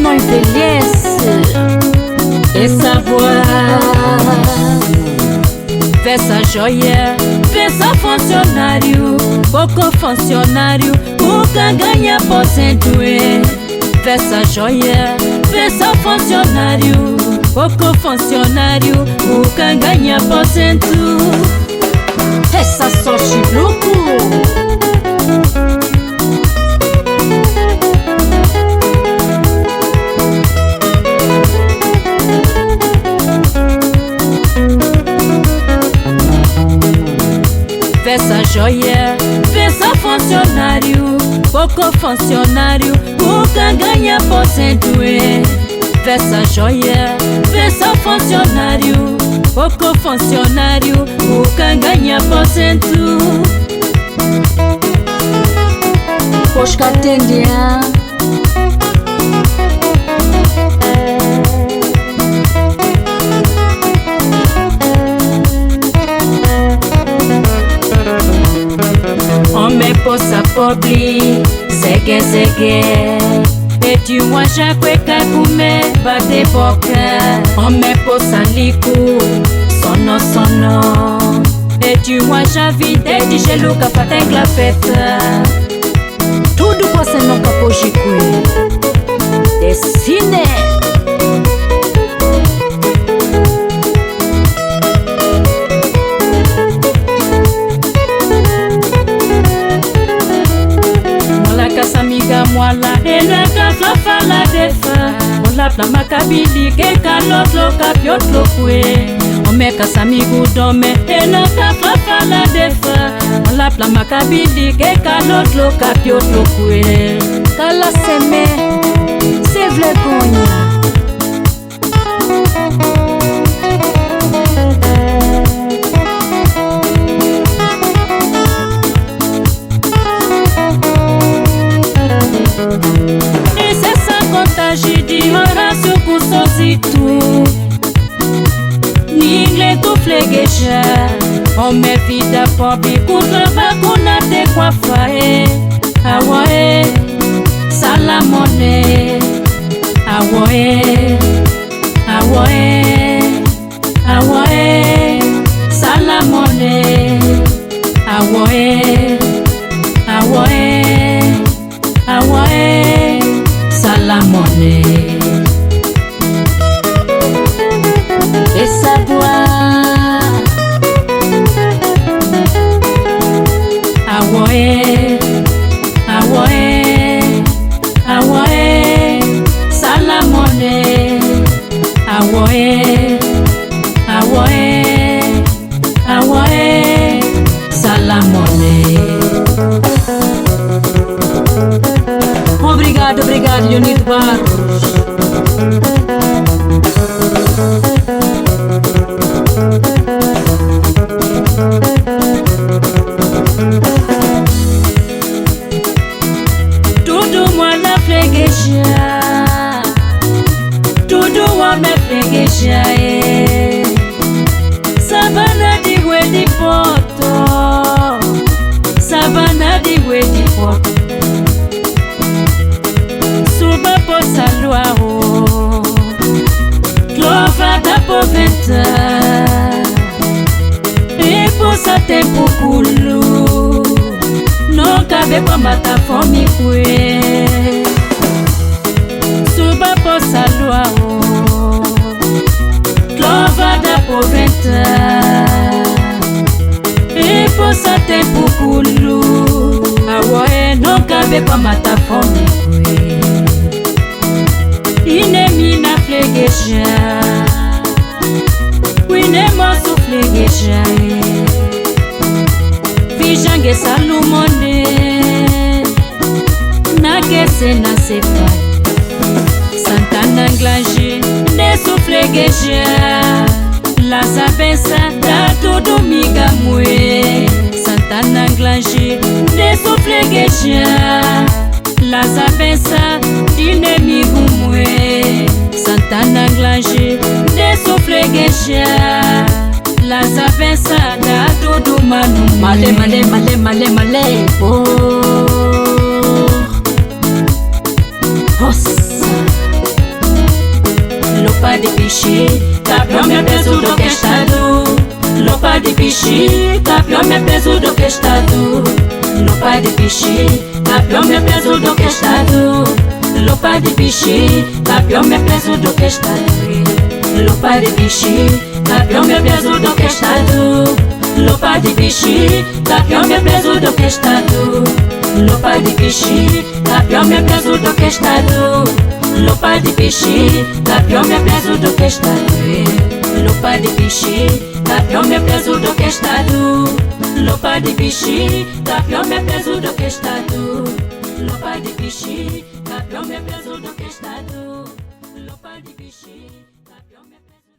não envelhece. Essa voz, essa joia, essa funcionário, pouco funcionário, nunca ganha aposento. Essa joia, essa funcionário, pouco funcionário, nunca ganha aposento. Essa sorte louco. Essa joia, essa funcionário, pouco funcionário, nunca ganha aposento. Essa joia, essa funcionário, pouco funcionário, nunca ganha aposento. Pois que atende homem poça pobre, segue, segue. E tu manjas cueca comer, bate boca. Homem poça lico, sono, sono. E tu manjas vida de gelo, café tem clafeta. Tudo você nunca pode comer. Decine. Mwala ena ka fala defa ola pla makabili ke kalot lo kapiot lo kwe ome kasamigu dome ena ka fala defa ola pla makabili ke kalot lo kapiot lo kwe kala seme se vergonha. Ningle tu flegueja, homem vida pobre, contra kuna te kwafae. Awae, salamone. Awae, awae, awae, salamone. Awae, awae, awae, salamone. Essa voix, awoe, awoe, awoe, salamone, awoe, awoe, awoe, salamone. Obrigado, obrigado, Leonir Barros. Tudo wa me flegueja, savana di wedi poto, savana di wedi poto. Suba po salua o, clova da poventa, e po sa tempo kulu, não cabe kwa mata fome kwe. Suba po salua o, clova da poventa, e po sa tempo kulu, awoe não cabe kwa mata fome kwe. Inemi na flegueja, winemo su flegueja, vijange salumone, na kese na sefai. Santana Nglange, ne suflegueja, la sabença da tudo miga mue. Santana Nglange, ne suflegueja, la sabença de inimigo mue. Santana Nglange, ne suflegueja, la sabença da tudo manu. Male, male, male, male, male, oh. Nossa, Lupa de pichi, capião me peso do que estado. Lupa de pichi, capião me peso do que estado. Lupa de pichi, capião me peso do que estado. Lupa de pichi, capião me peso do que estado. Lupa de pichi, capião me peso do que estado. Lupa de pichi, capião me peso do que estado. Lupa de pichi, capião me peso do que estado. Lupa de pichi, capião me peso do que estado. Lupa de pichi, capião me peso do que estado. Lupa de pichi, capião me peso do que estado. Lupa de pichi, capião me peso do que estado. Lupa de pichi, capião me peso